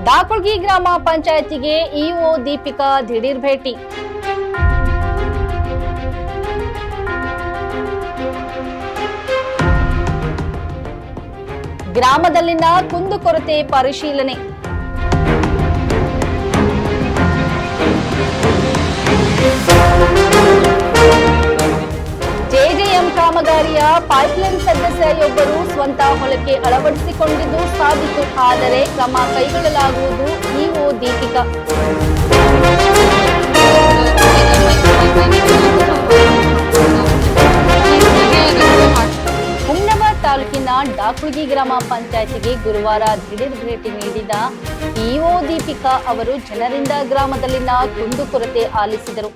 ದಾಪುಳ್ಗಿ ಗ್ರಾಮ ಪಂಚಾಯತಿಗೆ ಇಒ ದೀಪಿಕಾ ದಿಢೀರ್ ಭೇಟಿ. ಗ್ರಾಮದಲ್ಲಿನ ಕುಂದುಕೊರತೆ ಪರಿಶೀಲನೆ. ಜೆಜೆಎಂ ಕಾಮಗಾರಿಯ ಪೈಪ್ಲೈನ್ ಸದಸ್ಯರೊಬ್ಬರು ಸ್ವಂತ ಹೊಲಕ್ಕೆ ಅಳವಡಿಸಿಕೊಂಡಿದ್ದು ಸಾಬೀತು ಆದರೆ ಕ್ರಮ ಕೈಗೊಳ್ಳಲಾಗುವುದು ಇಒ ದೀಪಿಕಾ. ಹುಮ್ನಾಬಾದ್ ತಾಲೂಕಿನ ದಾಪುಳ್ಗಿ ಗ್ರಾಮ ಪಂಚಾಯತಿಗೆ ಗುರುವಾರ ದಿಢೀರ್ ಭೇಟಿ ನೀಡಿದ ಇಒ ದೀಪಿಕಾ ಅವರು ಜನರಿಂದ ಗ್ರಾಮದಲ್ಲಿನ ಕುಂದುಕೊರತೆ ಆಲಿಸಿದರು.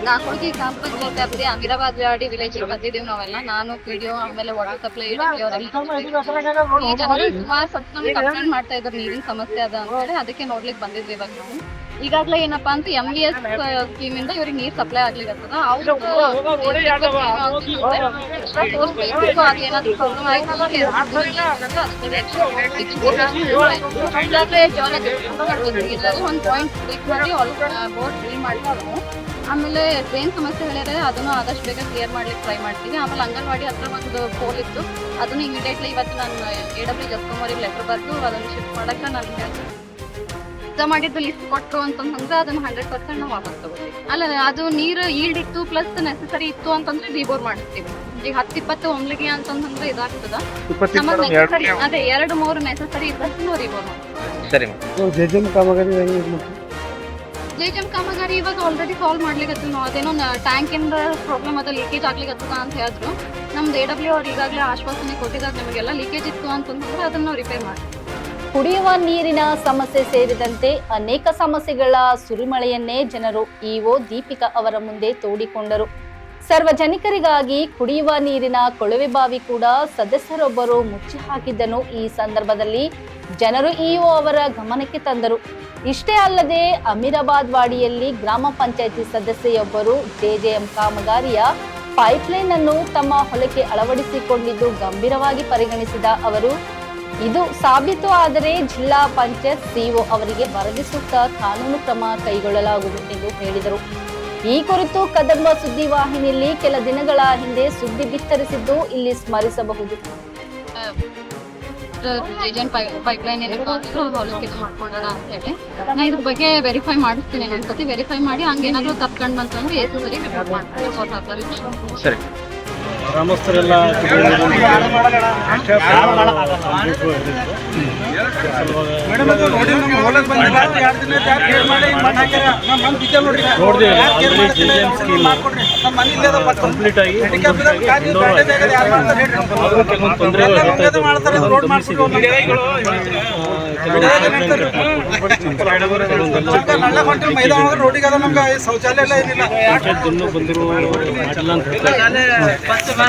ದಾಪುಳ್ಗಿ ಗ್ರಾಮ ಪಂಚಾಯತ್ ವ್ಯಾಪ್ತಿಯ ಅಮೀರಾಬಾದ್ ವಾಡಿ ವಿಲೇಜ್ ಬಂದಿದ್ದೀವಿ ನಾವೆಲ್ಲ. ನಾನು ಪಿಡಿಒ ಆಮೇಲೆ ವಾಟರ್ ಸಪ್ಲೈ ಈ ಜನರು ಸುಮಾರು ಸತ್ ನಮ್ಗೆ ಕಂಪ್ಲೇಂಟ್ ಮಾಡ್ತಾ ಇದ್ರು ನೀರಿನ ಸಮಸ್ಯೆ ಅದ ಅಂತ ಹೇಳಿ. ಅದಕ್ಕೆ ನೋಡ್ಲಿಕ್ಕೆ ಬಂದಿದ್ವಿ ಇವಾಗ ನಾವು. ಈಗಾಗಲೇ ಏನಪ್ಪಾ ಅಂತ MES ಸ್ಕೀಮ್ ಇಂದ ಇವ್ರಿಗೆ ನೀರ್ ಸಪ್ಲೈ ಆಗ್ಲಿಕ್ಕೆ ಆಮೇಲೆ ಟ್ರೈನ್ ಸಮಸ್ಯೆ ಹೇಳಿದ್ರೆ ಅದನ್ನು ಆದಷ್ಟು ಬೇಗ ಕ್ಲಿಯರ್ ಮಾಡ್ಲಿಕ್ಕೆ ಟ್ರೈ ಮಾಡ್ತೀವಿ. ಆಮೇಲೆ ಅಂಗನವಾಡಿ ಹತ್ರ ಒಂದು ಪೋಲ್ ಇತ್ತು, ಅದನ್ನು ಇಮಿಡಿಯೇಟ್ಲಿ ಇವತ್ತು ನಾನು AW ಜಸ್ಕುಮಾರಿಗೆ ಲೆಟರ್ ಬರೆದು ಅದನ್ನು ಶಿಫ್ಟ್ ಮಾಡಕ್ಕೆ ನಾನು ಹೇಳ್ತೀನಿ. ಮಾಡಿದ್ದು ಲಿಸ್ಟ್ ಕೊಟ್ಟರು ಅಂತಂದ್ರೆ ಅದನ್ನ 100% ನಾವು ವಾಪಸ್ ತಗೋತೀವಿ. ಅಲ್ಲ, ಅದು ನೀರು ಈಲ್ಡ್ ಇತ್ತು ಪ್ಲಸ್ ನೆಸೆಸರಿ ಇತ್ತು ಅಂತಂದ್ರೆ ರಿಬೋರ್ ಮಾಡಿಸ್ತೀವಿ. ಈಗ 10-20 ಒಮ್ಲಿಗೆ ಅಂತಂದ್ರೆ ಇದಾಗ್ತದ. ಅದೇ 2-3 ನೆಸೆಸರಿ ಇದ್ದಷ್ಟು ನಾವು ರಿಬೋರ್ ಮಾಡ್ತೀವಿ. ಜೆಜೆಎಂ ಕಾಮಗಾರಿ ಇವಾಗ ಆಲ್ರೆಡಿ ಸಾಲ್ವ್ ಮಾಡ್ಲಿಕ್ಕೆ ನಾವು. ಅದೇನೋ ಟ್ಯಾಂಕ್ ಇಂದ ಪ್ರಾಬ್ಲಮ್ ಅದ, ಲೀಕೇಜ್ ಆಗ್ಲಿಕ್ಕೆ ಅಂತ ಹೇಳಿದ್ರು. ನಮ್ದು AW ಅವ್ರು ಈಗಾಗಲೇ ಆಶ್ವಾಸನೆ ಕೊಟ್ಟಿದ್ದಾರೆ, ನಮಗೆಲ್ಲ ಲೀಕೇಜ್ ಇತ್ತು ಅಂತಂದ್ರೆ ಅದನ್ನ ನಾವು ರಿಪೇರ್ ಮಾಡ್ತೀವಿ. ಕುಡಿಯುವ ನೀರಿನ ಸಮಸ್ಯೆ ಸೇರಿದಂತೆ ಅನೇಕ ಸಮಸ್ಯೆಗಳ ಸುರಿಮಳೆಯನ್ನೇ ಜನರು ಇಒ ದೀಪಿಕಾ ಅವರ ಮುಂದೆ ತೋಡಿಕೊಂಡರು. ಸಾರ್ವಜನಿಕರಿಗಾಗಿ ಕುಡಿಯುವ ನೀರಿನ ಕೊಳವೆ ಬಾವಿ ಕೂಡ ಸದಸ್ಯರೊಬ್ಬರು ಮುಚ್ಚಿ ಹಾಕಿದ್ದನ್ನು ಈ ಸಂದರ್ಭದಲ್ಲಿ ಜನರು ಇಒ ಅವರ ಗಮನಕ್ಕೆ ತಂದರು. ಇಷ್ಟೇ ಅಲ್ಲದೆ ಅಮೀರಾಬಾದ್ ವಾಡಿಯಲ್ಲಿ ಗ್ರಾಮ ಪಂಚಾಯಿತಿ ಸದಸ್ಯೆಯೊಬ್ಬರು ಜೆಜೆಎಂ ಕಾಮಗಾರಿಯ ಪೈಪ್ಲೈನ್ ಅನ್ನು ತಮ್ಮ ಹೊಲಕ್ಕೆ ಅಳವಡಿಸಿಕೊಂಡಿದ್ದು ಗಂಭೀರವಾಗಿ ಪರಿಗಣಿಸಿದ ಅವರು, ಇದು ಸಾಬೀತು ಆದರೆ ಜಿಲ್ಲಾ ಪಂಚಾಯತ್ ಸಿಒ ಅವರಿಗೆ ವರದಿ ಸೂಕ್ತ ಕಾನೂನು ಕ್ರಮ ಕೈಗೊಳ್ಳಲಾಗುವುದು ಎಂದು ಹೇಳಿದರು. ಈ ಕುರಿತು ಕದಂಬ ಸುದ್ದಿವಾಹಿನಿಯಲ್ಲಿ ಕೆಲ ದಿನಗಳ ಹಿಂದೆ ಸುದ್ದಿ ಬಿತ್ತರಿಸಿದ್ದು ಇಲ್ಲಿ ಸ್ಮರಿಸಬಹುದು. ಪೈಪ್ಲೈನ್ ಮಾಡ್ಕೊಂಡಾರ ಅಂತ ಹೇಳಿ ನಾ ಇದ್ರ ಬಗ್ಗೆ ವೆರಿಫೈ ಮಾಡಿಸ್ತೀನಿ. ಒಂದ್ಸತಿ ವೆರಿಫೈ ಮಾಡಿ ಹಂಗೇನಾದ್ರು ತಪ್ಕೊಂಡ್ ಬಂತಂದ್ರೆ ಸರಿ ಸರಿ. ಗ್ರಾಮಸ್ಥರೆಲ್ಲ ಕಂಪ್ಲೀಟ್ ಆಗಿ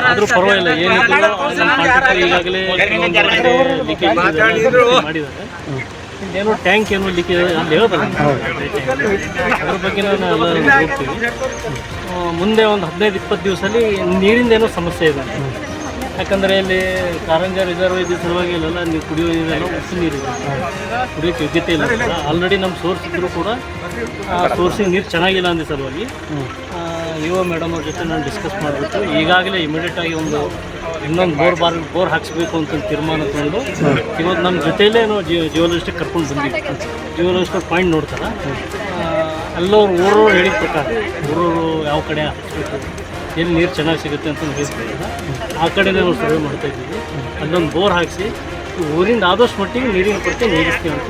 ಆದ್ರೂ ಪರವಾಗಿಲ್ಲ, ಏನಿದ್ರು ಈಗಾಗಲೇ ಏನೋ ಟ್ಯಾಂಕ್ ಏನೋ ಲೀಕೇಜ್ ಅಲ್ಲಿ ಹೇಳ್ತಾರೆ. ಅದ್ರ ಬಗ್ಗೆ ನಾವು ಹೋಗ್ತೀವಿ. ಮುಂದೆ ಒಂದು 15-20 ದಿವಸದಲ್ಲಿ ನೀರಿಂದ ಏನೋ ಸಮಸ್ಯೆ ಇದೆ. ಯಾಕಂದರೆ ಇಲ್ಲಿ ಕಾರಂಜ ರಿಸರ್ವ್ ಇದ್ದ ಸಲುವಾಗಿ ಇಲ್ಲೆಲ್ಲ ನೀವು ಕುಡಿಯೋ ನೀರೆಲ್ಲ ಉಪ್ಪು ನೀರಿದೆ, ಕುಡಿಯೋಕ್ಕೆ ಯೋಗ್ಯತೆ ಇಲ್ಲ. ಆಲ್ರೆಡಿ ನಮ್ಮ ಸೋರ್ಸ್ ಇದ್ದರೂ ಕೂಡ ಆ ಸೋರ್ಸಿಗೆ ನೀರು ಚೆನ್ನಾಗಿಲ್ಲ ಅಂದ ಸಲುವಾಗಿ ಇಒ ಮೇಡಮ್ ಅವ್ರ ಜೊತೆ ನಾನು ಡಿಸ್ಕಸ್ ಮಾಡಿಬಿಟ್ಟು ಈಗಾಗಲೇ ಇಮಿಡಿಯೇಟಾಗಿ ಇನ್ನೊಂದು ಬೋರ್ ಹಾಕಿಸ್ಬೇಕು ಅಂತ ತೀರ್ಮಾನ ತಗೊಂಡು ಇವತ್ತು ನಮ್ಮ ಜೊತೆಯಲ್ಲೇ ನಾವು ಜಿಯೋಲಜಿಸ್ಟಿಕ್ ಕರ್ಕೊಂಡು ಬಂದಿದ್ವಿ. ಜಿಯೋಲಜಿಸ್ಟಿಕ್ ಪಾಯಿಂಟ್ ನೋಡ್ತಾರೆ, ಅಲ್ಲವ್ರು ಊರವ್ರು ಹೇಳಿದ ಪ್ರಕಾರ ಊರವರು ಯಾವ ಕಡೆ ಹಾಕಿಸ್ಬೇಕು, ಎಲ್ಲಿ ನೀರು ಚೆನ್ನಾಗಿ ಸಿಗುತ್ತೆ ಅಂತ ಹೇಳ್ತಾರೆ. ಆ ಕಡೆನೇ ನಾವು ಸರ್ವೆ ಮಾಡ್ತಾ ಇದ್ದೀವಿ. ಅಲ್ಲೊಂದು ಬೋರ್ ಹಾಕಿಸಿ ಊರಿಂದ ಆದಷ್ಟು ಮಟ್ಟಿಗೆ ನೀರಿನ ಕೊರತೆ ನೀರಿಸ್ತೀವಿ ಅಂತ